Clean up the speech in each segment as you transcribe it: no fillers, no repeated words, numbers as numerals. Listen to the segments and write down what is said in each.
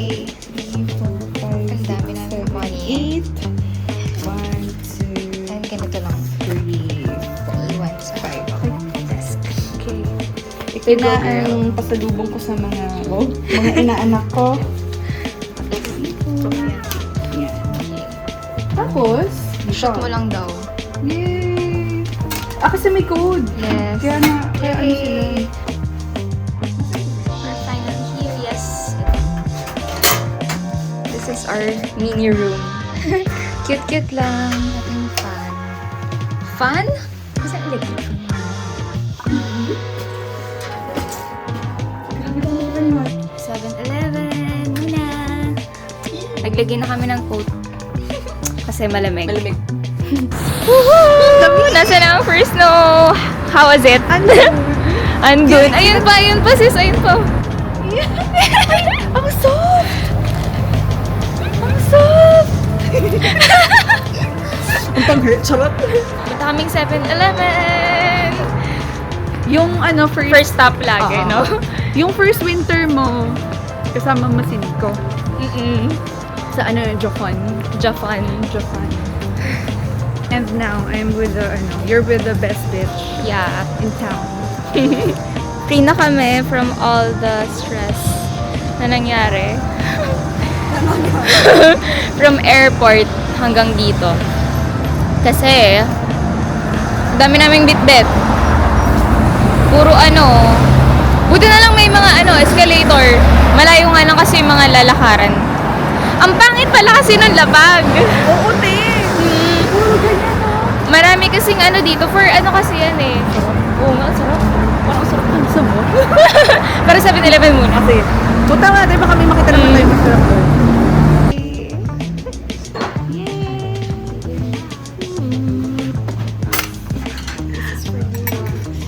Ang dami namin money. 8. 1, 2, And ganito lang. 3, 3, 1, 5. Okay. desk. Okay. Ito na ang pasalubong ko sa mga inaanak ko. Yan. Tapos, Shot mo lang daw. Yay! Kasi may code. Yes. Kaya ano sila. We're finally here. Yes. This is our mini room. Cute-cute lang. Ating fan. Fan? Kasi ang liit. 7-Eleven. Muna. Naglagay na kami ng coat. Kasi malamig. Malamig. Woohoo! Nasaan na ang first snow? How was it? Andun. Ayun pa sis. Ayun pa. Ang soft! Ang soft! Ang pang-hurt. Charot. Punta kaming 7-Eleven. Yung First stop lagi, no? Yung first winter mo, kasama mo si Nico. Sa Japan. Japan. Japan. And now, I'm with you're with the best bitch Yeah. in town. Free na kami from all the stress na nangyari. From airport hanggang dito. Kasi, dami naming bitbit. Puro buti na lang may mga escalator. Malayo nga lang kasi yung mga lalakaran. Ang pangit pala kasi ng labag. Oo, te! Puro ganyan, Marami kasing dito for kasi yan eh. Oo nga, sarap. Parang sarap ng mo. Para 7-Eleven muna. Kasi, puta nga, di ba kami makita naman tayo masarap ko?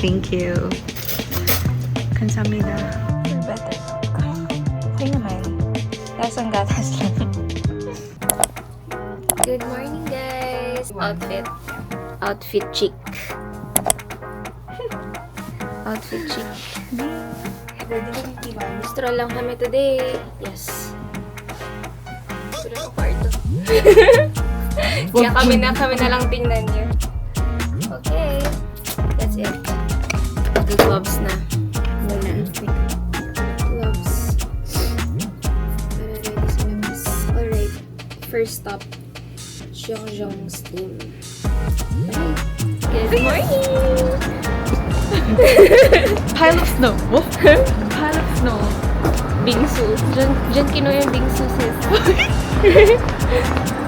Thank you. Kansamida. For better luck. Okay naman. Lasang gatas lang. Good morning, guys! Outfit chic. Outfit chic. Stroll lang kami today. Yes. Stroll ang kwarto. Kaya kami na lang tingnan niyo. Okay. That's it. Mag-gloves na. Muna. Gloves. Para ready sa labas. Alright. First stop. Jeongjeong Steam. Good morning! Pile of snow. Pile of snow. Bingsu. Diyan kinuha yung bingsu, sis.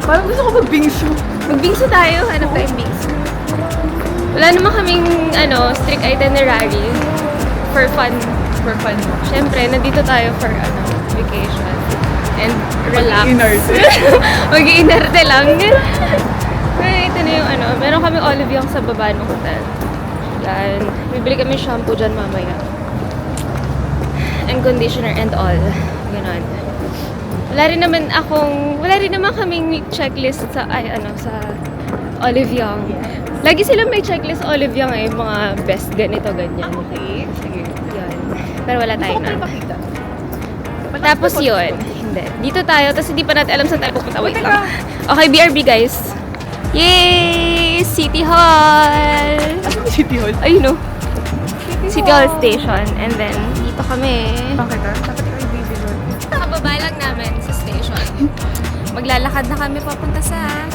Parang gusto ko mag-bingsu. Mag-bingsu tayo. Hanap tayong bingsu. Wala naman kaming, strict itinerary. For fun. For fun. Siyempre, nandito tayo for, vacation. And relax. Mag-inerte. Mag-iinerte lang. Ito na yung meron kami olive yung sa baba ng hotel. Yan. Bibili kami shampoo dyan mamaya. And conditioner and all. Ganon. Wala rin naman kaming checklist sa Olive Young. Lagi silang may checklist Olive Young mga best ganito, ganyan. Okay. Sige. Yan. Pero wala tayo Gusto ko na. makita. Tapos yun. Hindi. Dito tayo, tapos hindi pa natin alam saan tayo pupunta. Wait Teka. lang. Okay, BRB guys. Yay! City Hall! Ano ba City Hall? Ayun o. City Hall Station. And then, dito kami. Bakit ah? Dapat kayo baby doon. Nakababa lang namin sa station. Maglalakad na kami papunta sa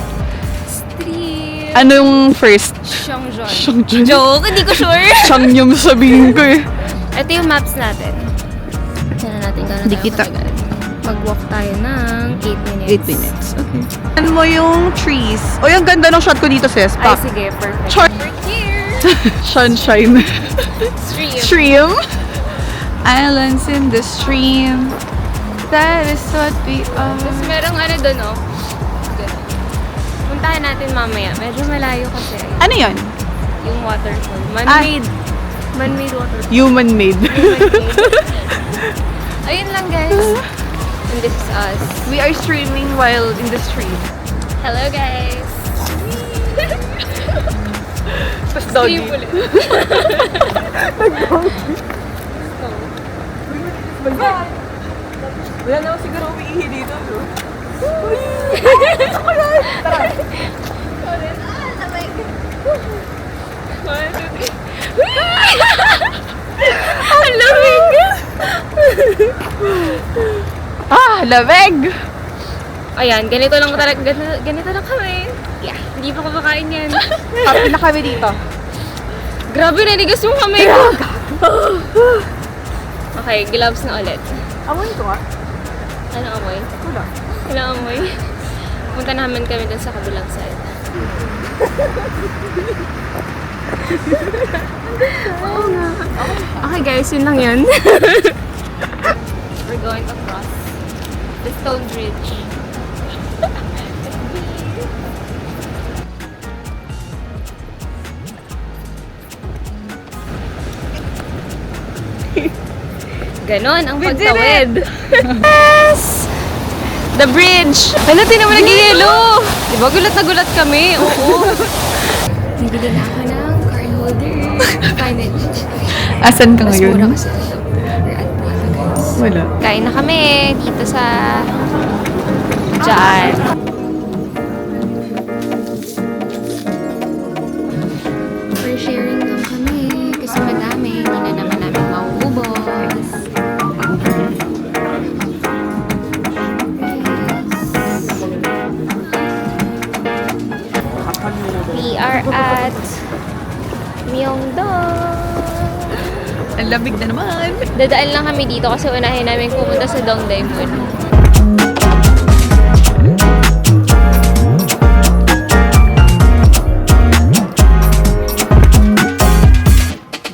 street. Ano yung first? Seongjeon. Seongjeon? Joke, hindi ko sure. Siyang yung sabihin ko eh. Ito yung maps natin. Tignan natin gano'n Hindi tayo kita. katagal. Mag-walk tayo ng 8 minutes. 8 minutes. Okay. Ano mo yung trees? O yung ganda ng shot ko dito, sis. Ay, Pak. sige, perfect. Char- We're here! Sunshine. Stream. Stream. Islands in the stream. That is what we are. Tapos merong doon, oh. Ganun. Puntahan natin mamaya. Medyo malayo kasi. Ano yun? Yung waterfall. Man-made. Man-made waterfall. Human-made. Ayun lang, guys. And this is us. We are streaming while in the street. Hello, guys. Tapos doggy. Stream ulit. Bye. Wala naman siguro umiihi dito, no? Ang lamig! Lamig! Ayan, ganito lang talaga, ganito lang kami. Yeah, hindi pa kumakain yan. Parang na kami dito. Grabe, nanigas yung kamay ko. Okay, gloves na ulit. Amoy ko nga. Ano amoy? Wala. Wala amoy. Punta naman kami dun sa kabilang side. Oo nga. Okay guys, yun lang yun. We're going across the stone bridge. Ganon ang We did pagtawid. Yes! The bridge! Hala, tinan mo nag-yelo! Diba gulat na gulat kami? Oo. Nabili na ako ng card holder. Fine. Asan ka Mas ngayon? mura kasi ito. We're at Mata, guys. Wala. Kain na kami dito sa... Diyan. For sharing lang kami. Kasi madami. Hindi na naman namin mauubos. We are at Myeongdong. Ang lamig na naman. Dadaan lang kami dito kasi unahin namin pumunta sa Dongdaemun.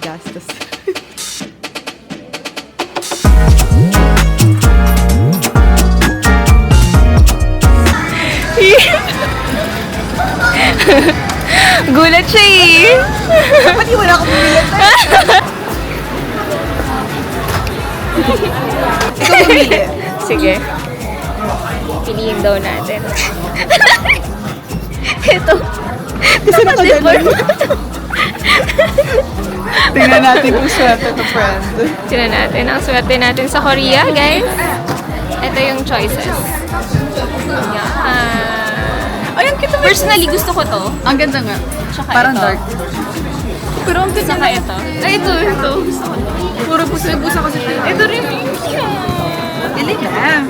Gastos. Gulat siya eh! Dapat di wala akong bumilit. Ikaw bumili. Sige. Piliin daw natin. Ito. Kasi nakaganon. Tingnan natin kung swerte to, friend. Tignan natin ang swerte natin sa Korea, guys. Ito yung choices. Yan. Ay, ang kita. Personally, gusto ko to. Ang ganda nga. Tsaka Parang ito. dark. Pero ang ganda. Saka ito. Ay, ito. Gusto ko to. Puro busa kasi tayo. Ito rin. Dili na.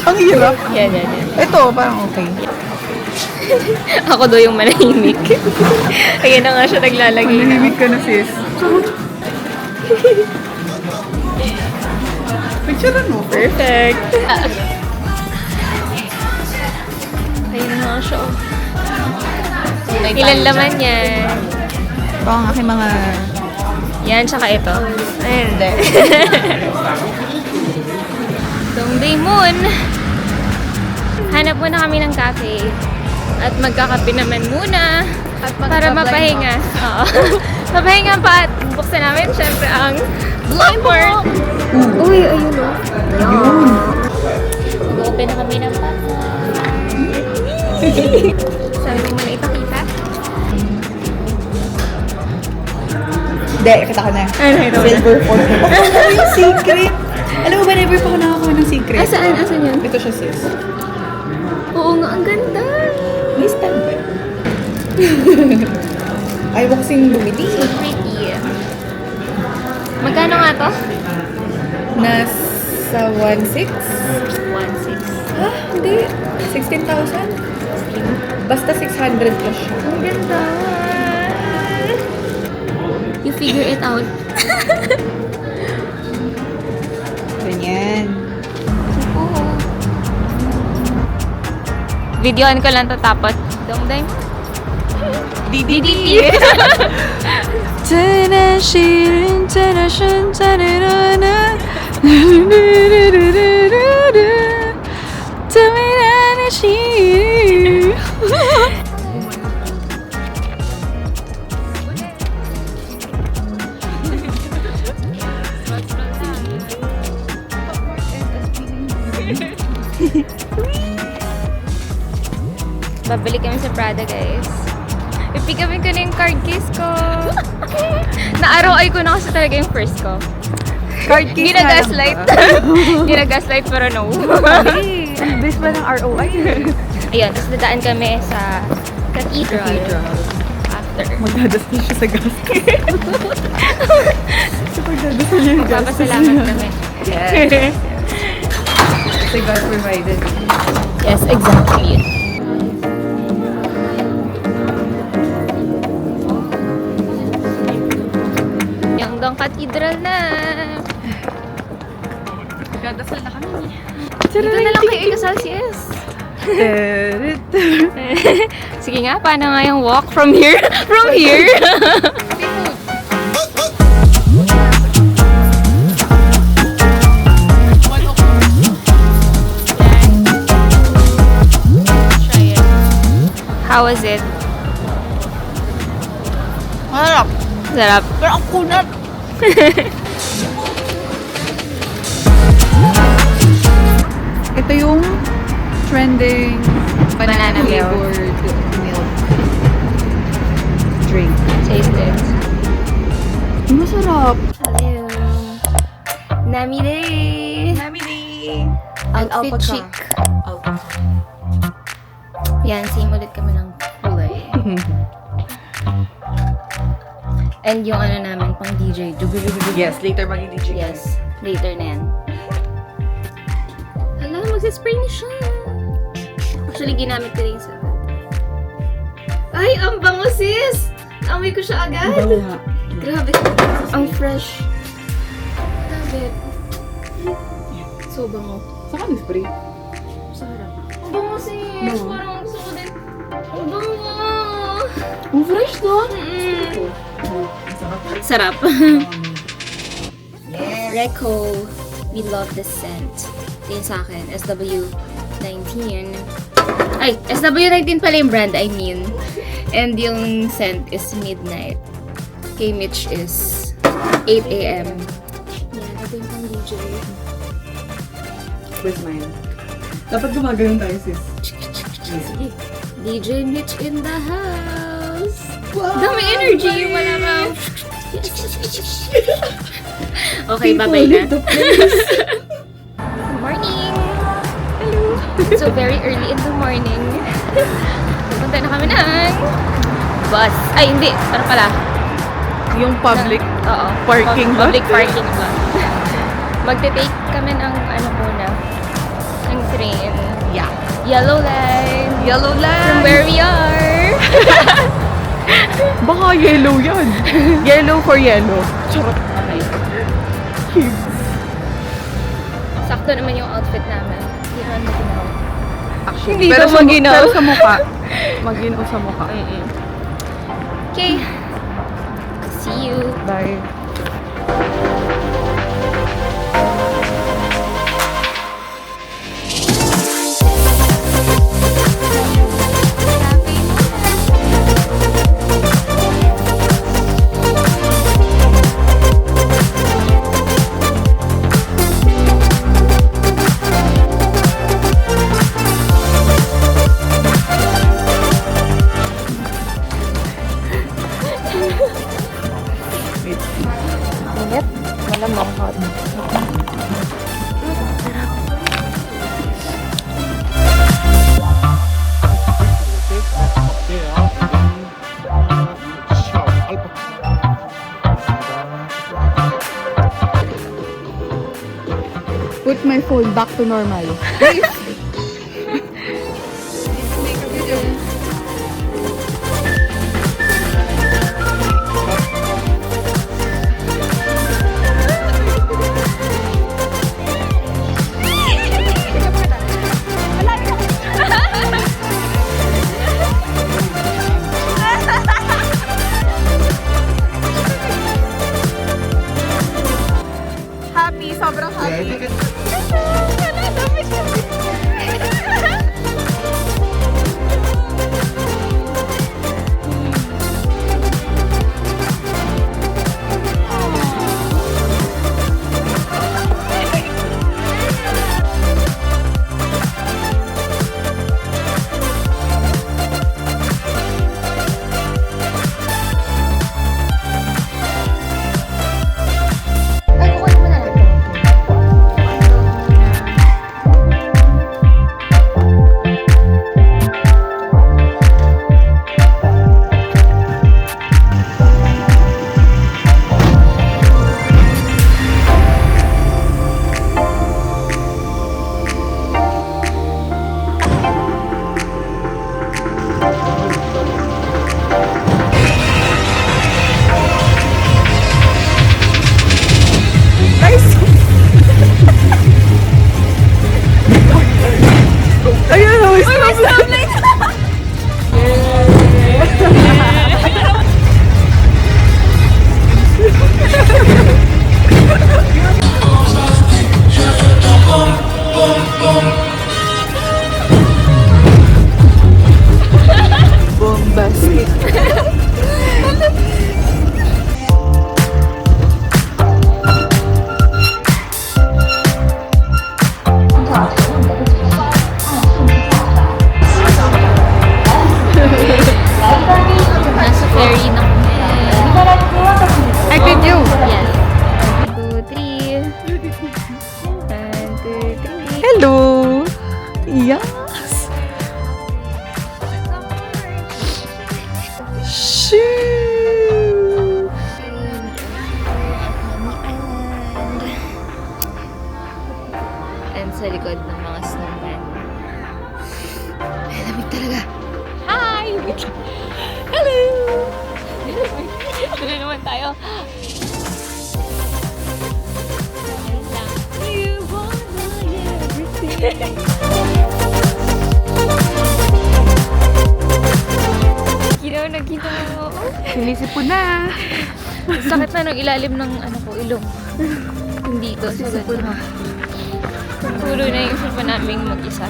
Ang hirap. Yan, yan, yan. Ito, parang okay. Ako daw yung manahimik. Ayan na nga siya naglalagay na. Manahimik ka na, sis. Picture mo. Perfect. Ayan na nga siya. Ilan laman yan? Ito ang aking mga... Yan, tsaka ito. Ayun. Hindi. Dongdaemun. Hanap muna kami ng cafe. At magkakape naman muna. At Para mapahinga. Oo. Mapahinga pa at buksan namin syempre ang Blackboard. Uy, ayun o. Mag-open na kami ng bata. Sabi mo muna ipakita. Hindi, kita ko na. Ano ito? Silver fork. Oh, yung secret. Alam mo ba, never pa ako nakakuha ng secret. Asaan? Asan yun? Ito siya, sis. Oo nga, ang ganda. May stand ba? Ayaw ko kasing bumiti. So pretty. Magkano nga to? Nasa 1.6? 1.6. Ah, hindi. 16,000? Basta 600 plus siya. Ang ganda. You figure it out. Ganyan. Oo. Videoan ko lang tatapos. Dongdaemun. DDD. Babalik kami sa Prada, guys. Ipikapin ko na yung card case ko. Na-ROI ko na kasi talaga yung first ko. Card case na lang Ginagaslight. ba? Ginagaslight pero no. Hey, ang base ba ng ROI? Ayun, tapos dadaan kami sa cathedral. After. Magdadasal siya sa gas. So, magdadasal niya yung gas. Magpapasalamat kami. Yes. Kasi God provided. Yes, exactly. Yangdong Cathedral na. Magdadasal na kami. Dito na lang kayo ikasal si S. Sige nga, paano nga yung walk from here? From here? How was it? Harap. Sarap. Pero ang kunat. Ito yung trending Banana milk. flavored milk drink. Taste it. Masarap. Hello. Namide. Namili. Outfit chic. Yan, same ulit kami ng kulay. And yung ano namin, pang DJ. Yes, later maging DJ. Yes, later na yan. Hala, magsispray na siya. Actually, ginamit ko rin sa... Ay, ang bango sis! Amoy ko siya agad. Grabe. Ang fresh. Grabe. So bango. Saka may spray. Sarap. Ang bango sis! Bango. Parang gusto ko din. Ang bango! Ang fresh to. Sarap. Reco, we love this scent. Ito yun sa akin, SW19. Ay, SW19 pala yung brand, I mean. And yung scent is Midnight. Kay Mitch is 8 a.m. Yan, ito yung pang DJ. Where's mine? Dapat gumagano'n tayo, sis. Sige. DJ Mitch in the house. Wow, Dami energy yung malamang. Okay, bye-bye na. Good morning! Hello! So, very early in the morning. Pupunta na kami ng bus. Ay, hindi. Ano pala? Yung public. Oo. Parking lot? Public parking lot. Magte-take kami ng ano muna. Ng train. Yeah. Yellow line. Yellow From line. where we are. Baka yellow yan. Yellow for yellow. Charot. Okay. Sakto naman yung outfit namin. Hindi naman maginaw. Actually, Hindi pero daw sa, maginaw. pero sa mukha. Maginaw sa mukha. Okay. See you. Bye. Init. Malamang hot. Put my phone back to normal. Happy, sobrang happy. Bombastic. Nasa ferry na kami. I did you. Yes. 1, 2, 3. 1, 2, 3. Hello. Yes. Shoo. And sa likod ng mga snowman. Ay, lamig talaga. Hi! Wait lang. Hello! Tuloy naman tayo. Ayun lang. You want my everything. Nakita mo. Sinisip ko na. Sakit na nung ilalim ng ano ko, ilong. Hindi dito. So, Sisipon na. tuloy na yung sipa naming mag-isa.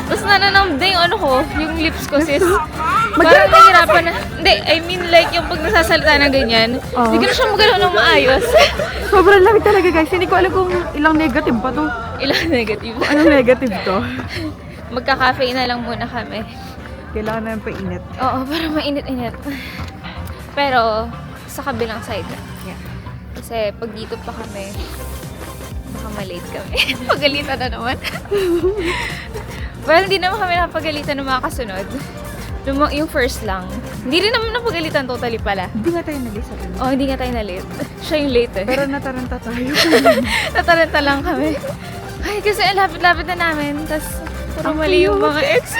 Tapos nananamda yung ano ko, yung lips ko, sis. Parang nahihirapan na. Hindi, I mean like yung pag nasasalita na ganyan, hindi ko na siya magalaw ng maayos. Sobrang lamig talaga guys. Hindi ko alam kung ilang negative pa to. Ilang negative. Anong negative to? Magka-cafe na lang muna kami. Kailangan namin painit. Oo, para mainit-init. Pero, sa kabilang side na. Yeah. Kasi pag dito pa kami, baka malate kami. Pagalitan na naman. Well, hindi naman kami napagalitan ng mga kasunod. Yung first lang. Hindi rin naman napagalitan totally pala. Hindi nga tayo nag-isa din. Oh, hindi nga tayo na late. Siya yung late eh. Pero nataranta tayo. Natalanta lang kami. Ay, kasi ang lapit-lapit na namin. Tapos, puro mali yung mga ex.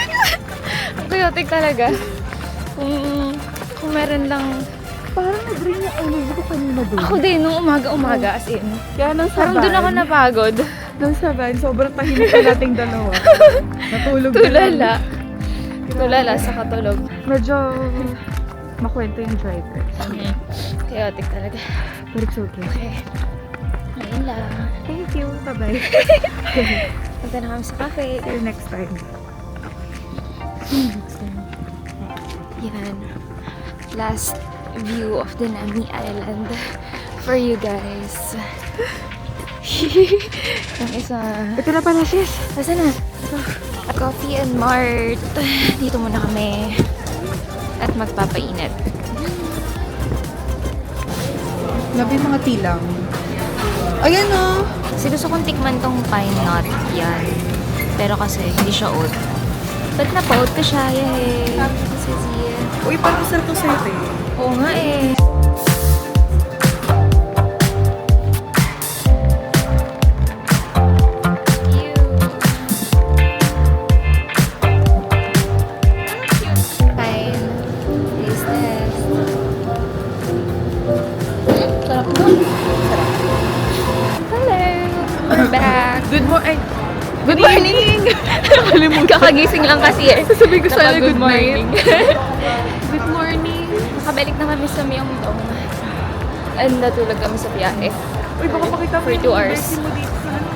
Ang chaotic talaga. Kung meron lang... Parang nag-ring yung energy ko kanina doon. Ako din, nung umaga-umaga, as in. Kaya nung sa Parang doon ako napagod. Nung sa van, sobrang tahimik na nating dalawa. Natulog na lang. Tulala. Tulala sa katulog. Medyo makwento yung driver. Chaotic talaga. But it's okay. Okay. Ngayon lang. Thank you. Bye-bye. Punta na kami sa cafe. See you next time. Yan. Last view of the Nami Island for you guys. Yung isa. Ito na pala sis. Asa na? Coffee and Mart. Dito muna kami. At magpapainit. Labi mga tilang. Ayan o. Kasi gusto kong tikman tong pine nut. Yan. Pero kasi hindi siya oat. Ba't na-oat ko siya? Yay! Kasi Uy, parang sarap to sa'yo eh. oo nga eh. Fine. Taste test. Sarap mo. Hello! We're back! Good morning. Good morning! Kakagising lang kasi eh. Sasabihin ko sana Naka good morning. Good morning. Nakabalik na kami sa Myeongdong. And natulog kami sa biyahe. Uy, baka makita mo For 2 hours. bestie mo dito sa ano.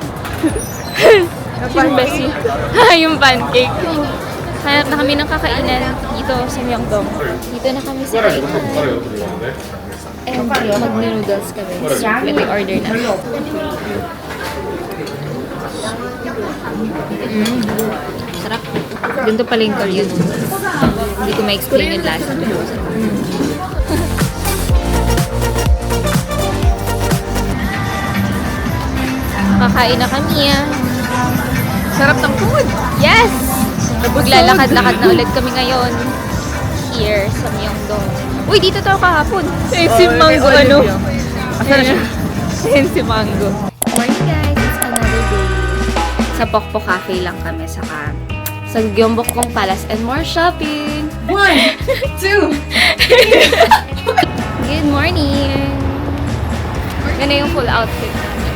Yung bestie. Yung pancake. Hanap na kami ng kakainan dito sa Myeongdong. Dito na kami sa kainan. And mag-noodles kami. Secretly order na. Sarap. Ganito pala yung Korean. Hindi ko ma-explain yung last. Kakain na kami ah. Sarap ng food. Yes! Maglalakad-lakad na ulit kami ngayon. Here sa Myeongdong. Uy, dito tayo kahapon. Si Mango, ano? Asan na siya? Ayan si Mango. Morning guys, it's another day. Sa Pokpok Cafe lang kami, saka sa Gyeongbokgung Palace and more shopping. 1, 2. Good morning! Yan na yung full outfit namin.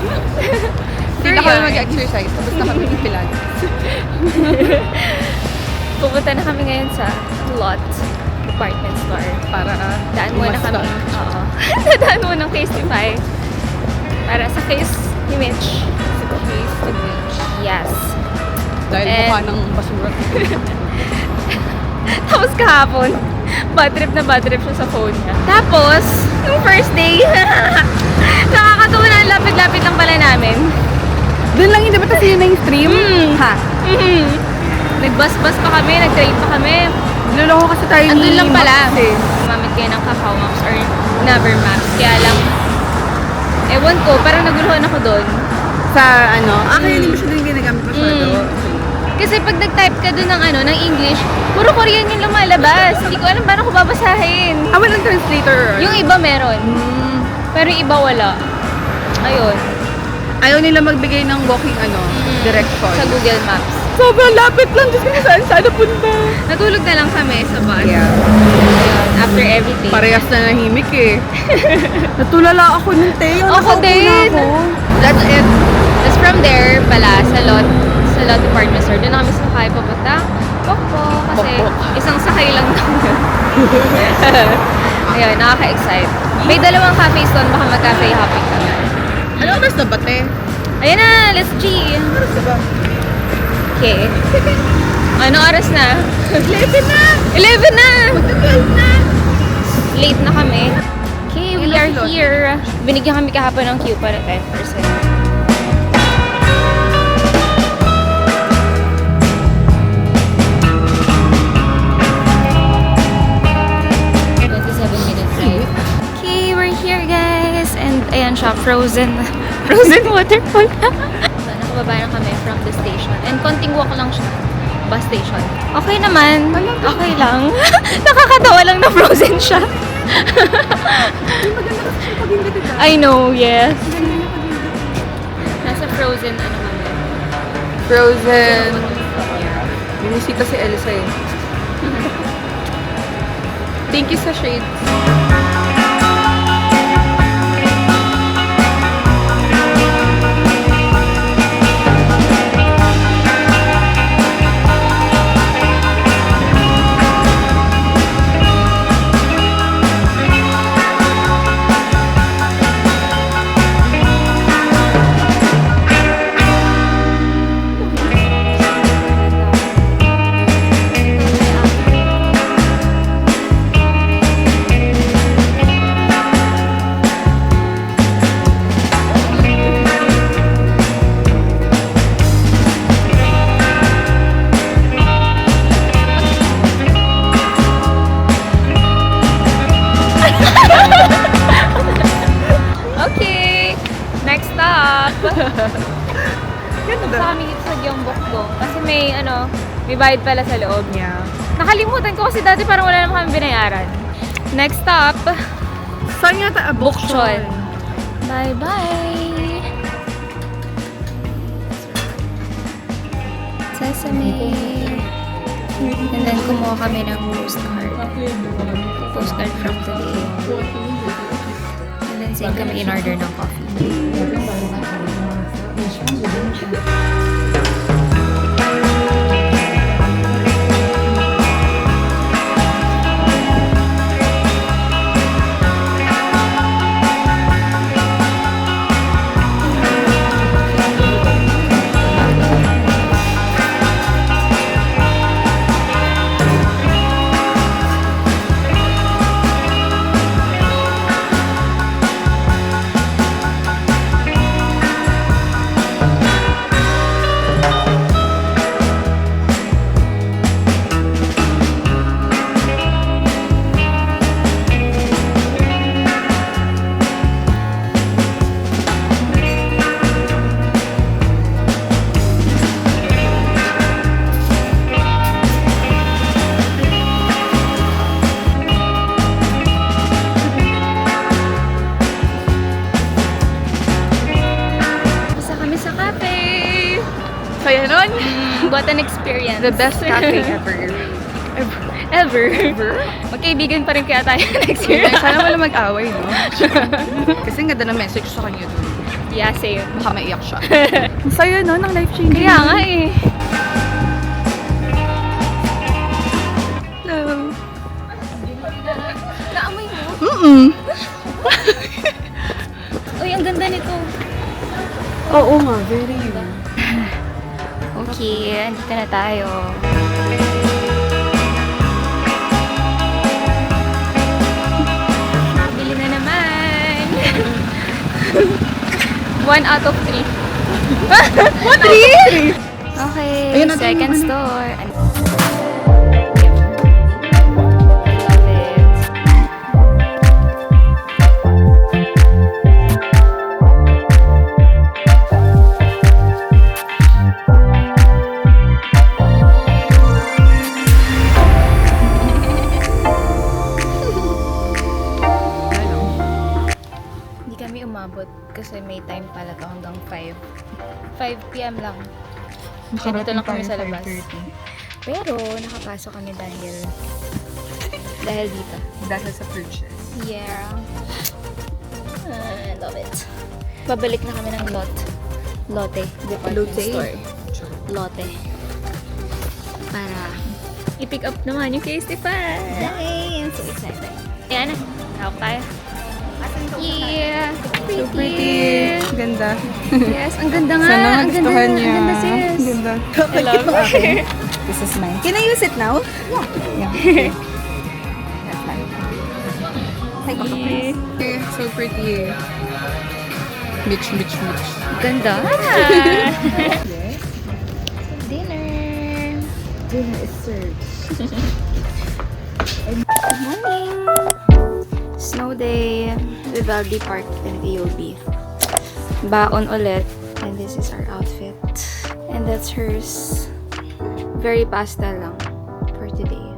Hindi na kami mag-exercise. Tapos na kami mag-pilates. Pupunta na kami ngayon sa Lot department store. Para Daan muna kami. i-massage. Oo. Daan muna ng Facetify. Para sa face image. Sa face image. Yes. Dahil And- mukha ng basura. Tapos kahapon, bad trip siya sa phone niya. Tapos, yung first day, nakakatawa na ang lapit-lapit lang pala namin. Doon lang yun, di ba kasi yun na yung stream? Ha? Mhm. Nag-bus-bus pa kami, nag-train pa kami. Niloloko kasi tayo ni Andun lang pala. Max eh. Gumamit kayo ng Kakao Maps or Naver Maps. Kaya lang, ewan ko, parang naguluhan ako doon. Sa ano? Kaya hindi mo siya din ginagamit masyado. Mm. Kasi pag nag-type ka doon ng ng English, puro Korean yung lumalabas. Hindi ko alam paano ko babasahin. Walang translator. Yung iba meron, Mm. pero yung iba wala. Ayun, Ayaw nila magbigay ng walking direction. sa Google Maps. Sobrang lapit lang. Diyos ko, saan sana punta? Natulog na lang kami sa bus. Yeah. Ayun, after everything. Parehas na nahimik eh. Natulala ako ng Teo. Ako Nakaupo din. na ako. That's it. Tapos from there pala, sa lot department store, doon na kami sakay papunta. Pokpo. Kasi Pokpok. isang sakay lang naman. Ayun, nakaka-excite. May dalawang cafes doon, baka mag-cafe hopping kami. Ano oras na ba, te? Ayun na, let's G. Oras na ba? Okay. Ano oras na? 11 na! 11 na! Mag-12 na! Late na kami. Okay, we Ilang are slot? here. Binigyan kami kahapon ng queue para 10%. 27 minutes drive. Okay, we're here guys. And ayan siya, frozen waterfall. So, nakababa na kami from the station. And konting walk lang siya. Bus station. Okay naman. Okay lang. Nakakatawa lang na frozen siya. Maganda kasi siya pag hindi diba? I know, yes. Maganda yung pag hindi. Nasa frozen ano kami. Frozen. Binisita si Elsa eh. Thank you sa shades. Okay, next stop. Ganda. Sa kami dito sa Gyeongbokdo. Kasi may may bayad pala sa loob. Yeah. Nakalimutan ko kasi dati parang wala naman kami binayaran. Next stop, Saan yata? Bukchon. Bye-bye! Sesame! And then kumuha kami ng postcard. Postcard from today. And then same kami in order ng coffee. Isa kami sa cafe! Kaya nun? What an experience. The best cafe ever. Ever. Ever? Magkaibigan pa rin kaya tayo next year. Sana wala mag-away, no? Kasi ang ganda ng message sa kanya dun. Yeah, same. Baka maiyak siya. Ang saya, no? Ng life-changing. Kaya nga eh. Andito na tayo. Bili na naman. 1 out of 3. 3? Okay, Ayun natin second yung ano. store. I love it. Hindi kami umabot kasi may time pala to hanggang 5. 5 p.m. lang. Kaya dito lang kami sa labas. Pero nakapasok kami dahil dito. Dahil sa purchase. Yeah. I love it. Babalik na kami ng Lotte department Lotte? store. Lotte. Para i-pick up naman yung case ni Fan. Yay! I'm so excited. Yan na. Hawak tayo. Yeah! So pretty. Ganda. Yes, ang ganda nga. Sana Ang ganda, magustuhan niya. ang ganda sis. Ganda. I love it. This is mine. Can I use it now? Yeah. That's fine. Yeah. Okay, so pretty. Mitch. Ganda. Dinner. Dinner is served. Good morning. Snow day. Vivaldi Park and AOB. Baon ulit. And this is our outfit. And that's hers. Very pastel lang for today.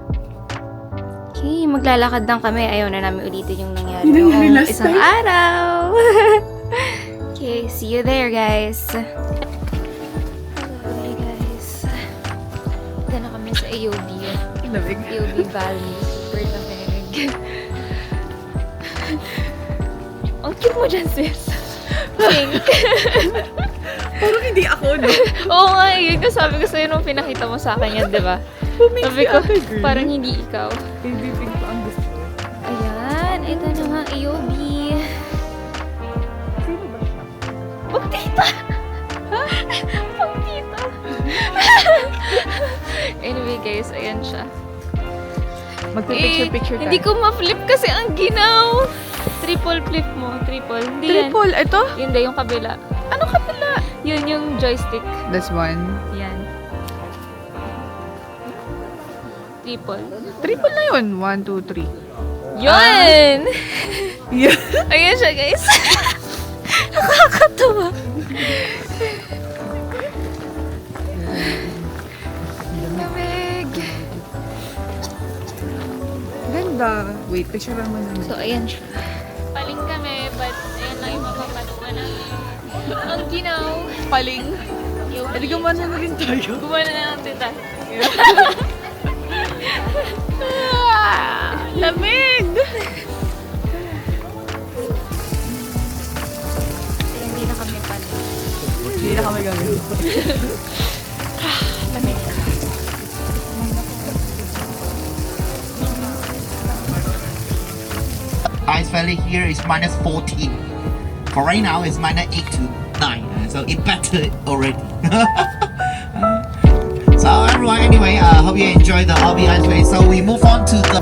Okay, maglalakad lang kami. Ayaw na namin ulitin yung nangyari noong Last isang time. araw. Okay, see you there, guys. Hello, guys. Dito na kami sa AOB. Lamig. AOB Valley. Super lamig. Ang cute mo dyan, sis. Pink. Parang hindi ako, no? Oo nga, yun ko sabi ko sa'yo nung pinakita mo sa akin yan, di ba? Pumix Sabi si ko, Ate Girl. parang hindi ikaw. Hindi pink pa ang gusto ko. Ayan, ito na nga, AOB. Sino ba siya? Pag tita! Pag tita! Anyway guys, ayan siya. Magpa-picture tayo. Hindi ko ma-flip kasi ang ginaw. Triple flip mo, triple. Hindi yan. Triple, ito? Yun din, yung kabila. Ano kabila? Yun yung joystick. This one. Yan. Triple. Triple na yun. 1, 2, 3. Yun! Yeah. Ayan siya guys. Nakakatuwa. Lamig. Ganda. Wait, picture mo naman. So, ayan siya. Paling kami, but ayan lang yung mapapatuwa namin. Ang ginaw. Paling. Hindi gumana na rin tayo. Gumana na lang tita. Lamig! Hindi na kami paling. Hindi na kami gagawin. Lamig. Ice Valley here is minus 14. For right now, it's minus 8 to 9. So it better already. So everyone, anyway, hope you enjoy the RV Ice Valley. So we move on to the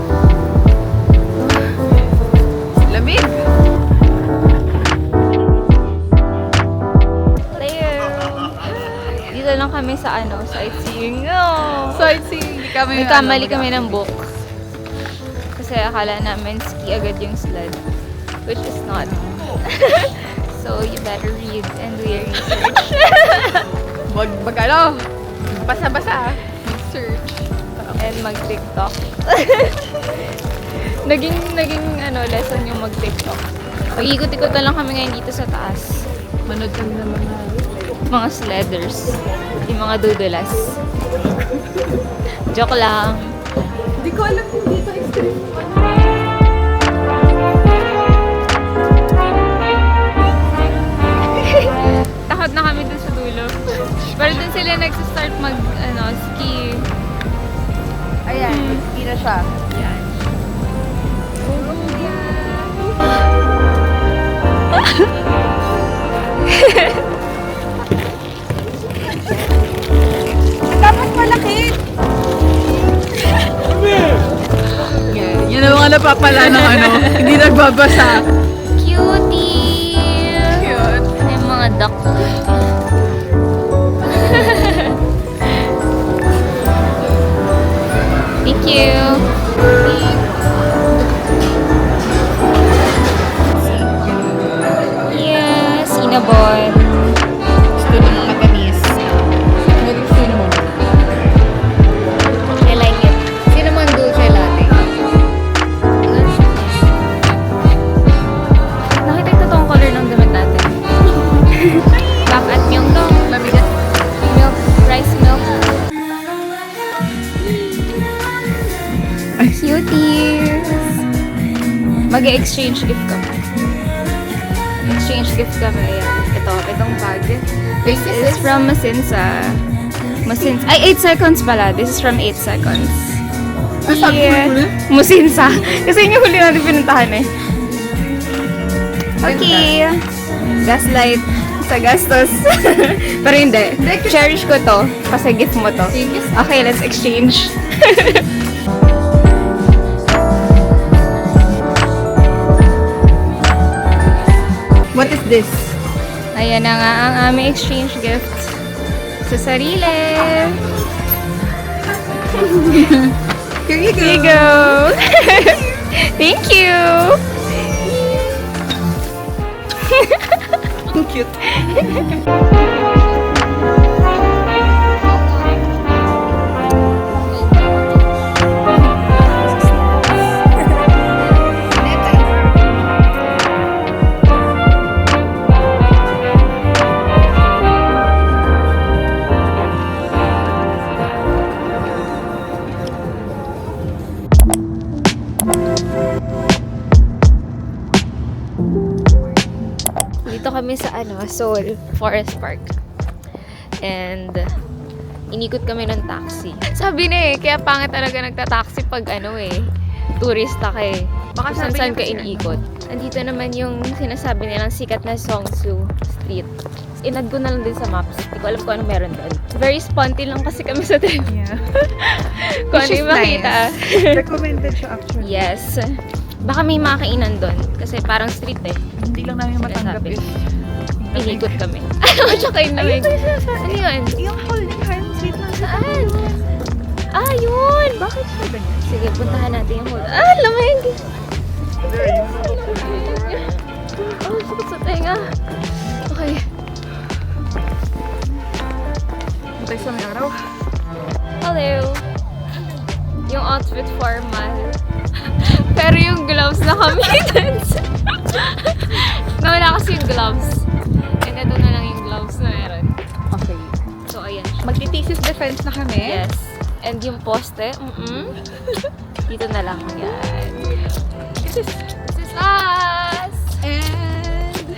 Lamig. Layer. Dito lang kami sa sightseeing. No. Sightseeing. May kamali kami ng book. Kasi akala namin ski agad yung sled. Which is not. So you better read and do your research. Basa-basa. Search. And mag-TikTok. naging lesson yung mag-TikTok. Pag-ikot-ikot na lang kami ngayon dito sa taas. Manood kami ng Mga sledders. Yung mga dudulas. Joke lang. Hindi ko alam kung dito extreme. Takot na kami dun sa dulo. Pero dun sila nagsistart ski. Ayan, hindi na siya. Yan. napapala ng ano, hindi nagbabasa. Cutie! Cute. Yung mga duck. Thank you. Yes, cinnamon. Gusto ng matamis. What is cinnamon? I like it. Cinnamon dulce latte. Nakita yung totoong color ng damit natin. Back at Myeongdong. Mabigat. Milk, rice milk. Cuties! Mag-exchange gift kami. Exchange gift kami. Ayan. Itong bag. This is from Masinsa. Ay, 8 seconds pala. This is from 8 seconds. Sabi mo muna? Musinsa. Kasi yun yung huli natin pinuntahan eh. Okay. Gaslight sa gastos. Pero hindi. Cherish ko to. Kasi gift mo to. Okay, let's exchange. What is this? Ayan na nga ang aming exchange gift sa sarili. Here you go. Here you go. Thank you. Cute. Dito kami sa Seoul Forest Park. And inikot kami ng taxi. Sabi na kaya pangit talaga nagta-taxi pag turista ka eh. Baka Sabi saan niya ka kasi iniikot. Andito naman yung sinasabi nilang sikat na Songsu Street. Inad ko na lang din sa maps. Hindi ko alam kung ano meron doon. Very sponty lang kasi kami sa trip. Yeah. Kung ano Which is yung makita. Recommended siya actually. Yes. Baka may makakainan doon. Kasi parang street eh. Hindi lang namin matanggap Sinasabi. is Inikot kami. Ano tsaka yun namin? Ano yun? yung holding hands, wait lang. Saan? Ah, yun! Bakit siya ganyan? Sige, puntahan natin yung hold. Ah, lamig! Oh, sakit sa tenga. Okay. Butay sa may araw. Hello. Yung outfit formal. Pero yung gloves na kami nawala kasi yung gloves. And ito na lang yung gloves na meron. Okay. So, ayan siya. Magti-thesis defense na kami. Yes. And yung poste, dito na lang. Yan. This is us! And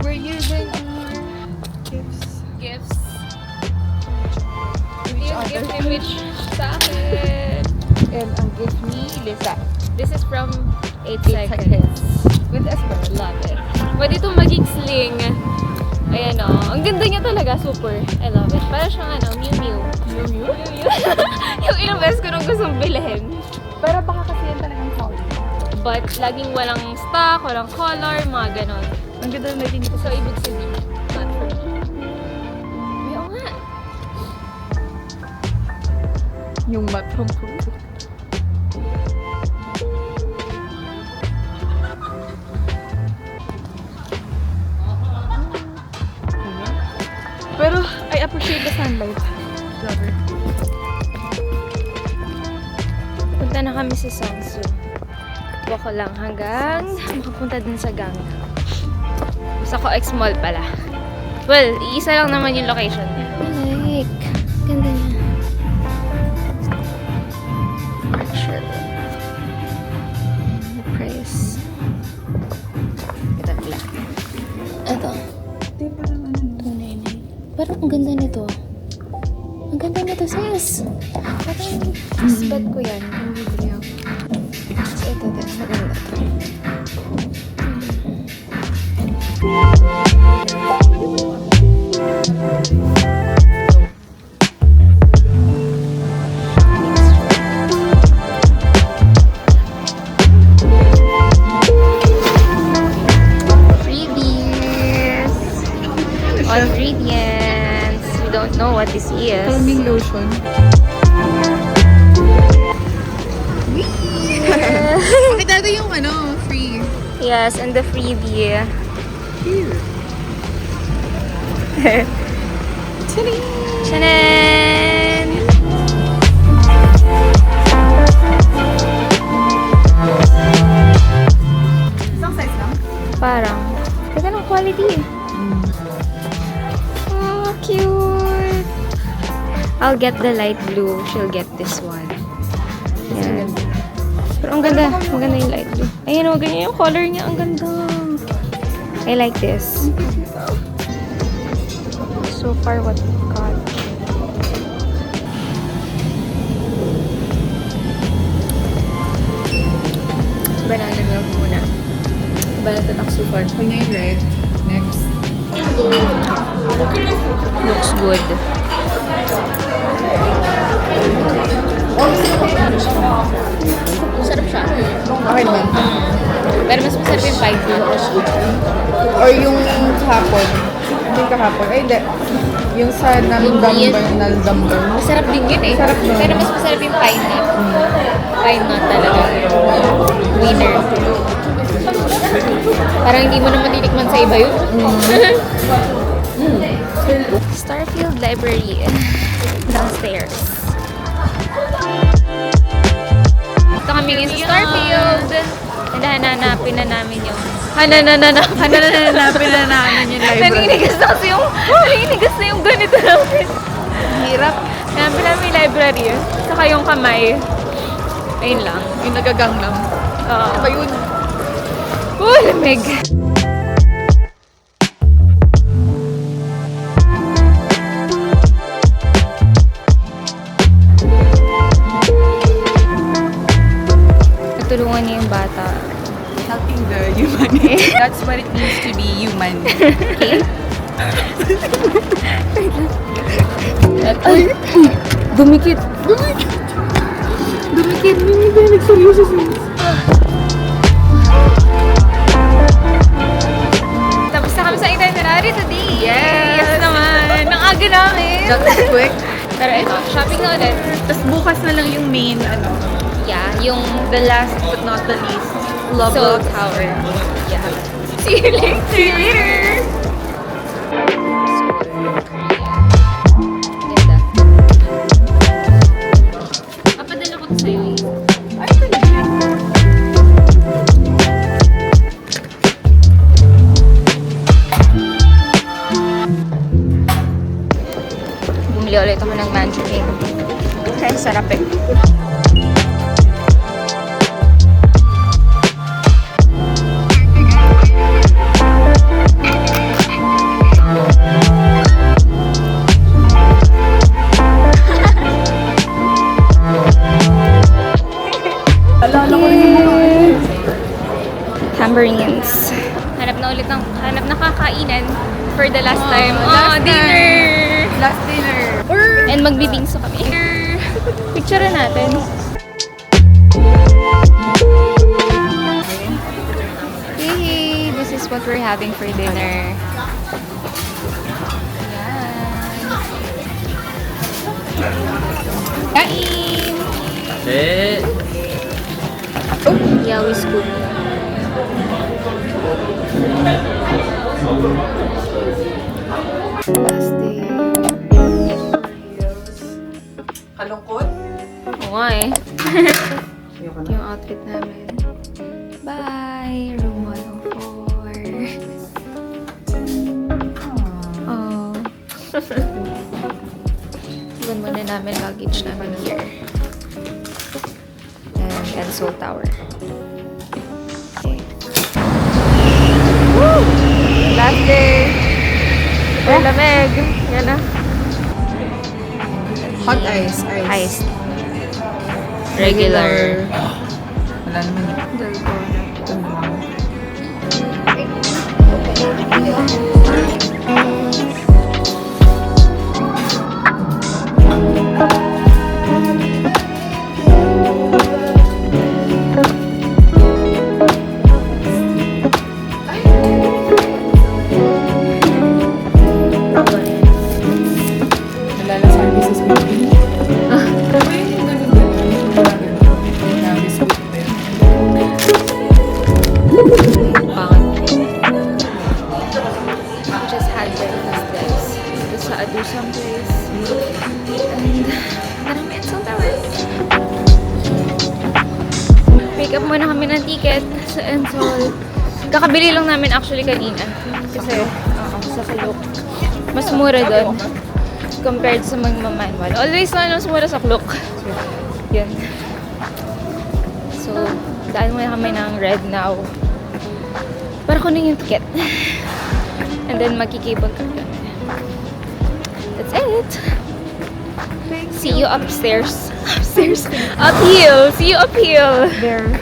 we're using our gifts. Gifts. Each Yung gift other. ni Mitch sa akin. And ang gift ni Lisa. This is from 8 8 seconds. With Esther. Love it. Pwede itong maging sling. Ayan o. Ang ganda niya talaga. Super. I love it. Para siyang Miu Miu. Mew Mew? Yung ilang beses ko nung gustong bilhin. Pero baka kasi yan talagang color. But laging walang stock, walang color, mga ganon. Ang ganda na din ito. So, ibig sabihin, not for me. Ay, oo nga. Yung mat from Coco. Pero I appreciate the sunlight. Love it. Punta na kami sa Songsu. Walk ko lang hanggang makapunta dun sa Gangnam. Gusto ko X-Mall pala. Well, iisa lang naman yung location niya. I like. Ganda niya. Sure. The price. Ito, black. Ito. Di ba naman ano? 299. Parang ang ganda nito. Ang ganda nito, sis. Parang bet ko yan. Yung bibili ako. So, ito din. Maganda to. vacation. Pakita natin yung free. Yes, and the freebie. Here. Chanan! Isang size lang? Parang, ganda ng quality eh. Oh, cute! I'll get the light blue. She'll get this one. Yan. Pero ang ganda. Maganda yung light blue. Ayan o, ganyan yung color niya. Ang ganda. I like this. So far, what we got. Banana milk muna. Banana taksufan. Pag na yung red. Next. Looks good. Sarap siya. Okay naman. Pero mas masarap yung pie blue. Or yung kahapon. Yung kahapon. Ay, hindi. Yung sa Naldamber. Masarap din yun eh. Sarap nun. Pero mas masarap yung pine nut. Pine nut talaga. Winner. Parang hindi mo naman tinikman sa iba yun. Starfield Library. Downstairs. Ito kami ngayon sa Starfield. Hananapin na namin yung... Hanapin na namin yung library. Naninigas na yung ganito namin. Hirap. Hanapin namin yung library. Saka yung kamay. Ayun lang. Yung nagagang lang. Oo. Ba yun? Lamig. Natulungan niya yung bata. Helping the humanity. That's what it means to be human. Ay! Dumikit! Dumikit! Nagseryoso siya. Tapos na kami sa itinerary today. Yes naman! Ang aga namin! That was quick. Pero ito, shopping na ulit. Tapos bukas na lang yung main, Yeah, yung the last but not the least. Seoul Tower. Yeah. See you later! Ganda. Papadala ko to sa'yo eh. Bumili ulit ako ng manjuking. Kaya sarap eh. Tambourines. Hanap na kakainan for the last time. last Dinner! Last dinner. And magbibingso kami. Picture natin. Hey, this is what we're having for dinner. Yan. Kain! Yawi scoop. Last day. Kalungkot? Oo nga eh. Ito yung outfit namin. Bye! Room 104. Oh. Iwan muna namin luggage namin here. And Seoul Tower. Okay. Woo! Last day! Super lamig. Yan na. Hot ice. Ice. Regular. Wala naman yun. Nalalasan niyo sa sabi. muna kami ng ticket sa Ensol. Kakabili lang namin actually kanina. Kasi, sa Klook. Mas mura doon. Compared sa magmamanual. Always na mas mura sa Klook. Yan. So, daan muna kami ng Red Now. Para kunin yung ticket. And then, magkikipag kami. That's it. See you upstairs. Upstairs? Uphill! See you uphill! There.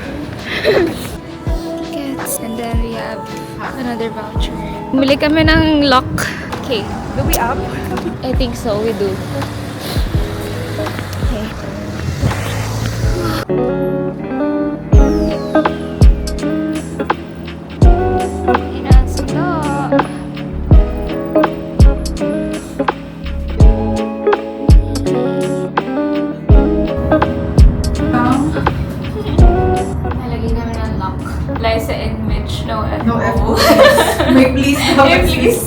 Tickets. And then, we have another voucher. Bumili kami ng lock. Okay. Do we up? I think so, we do. Okay. Inasundo. Nalagay namin ang lock. Liza and Mitch, no F. No F. May please. Hey, please.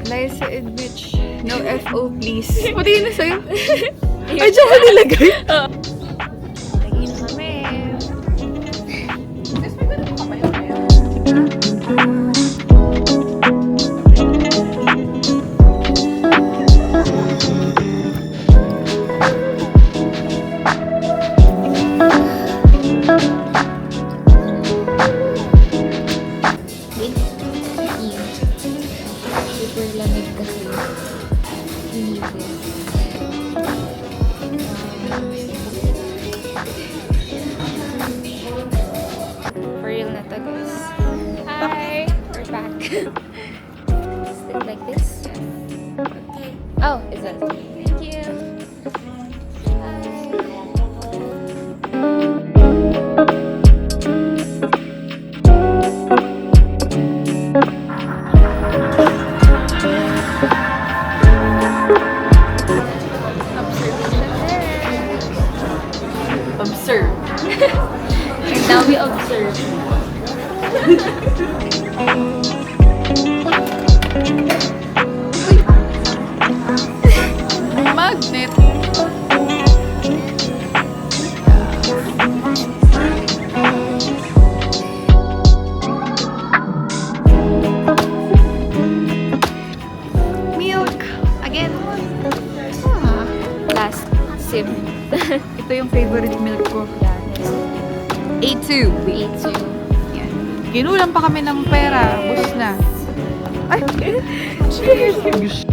Liza and Mitch. No FO, please. Pati na sa'yo. Ay, dyan ko nilagay. Lagay na kami. Super lamig kasi. For real na to, guys. Hi! We're back. Stick like this? Okay. Oh, is that? Thank you. Observe. And now we observe. Magnet. Milk. Again. Last sip. Ito yung favorite milk ko. Yeah, A2. we ate too. Yan. Kinulang pa kami ng pera. Bus na. Ay! Cheers!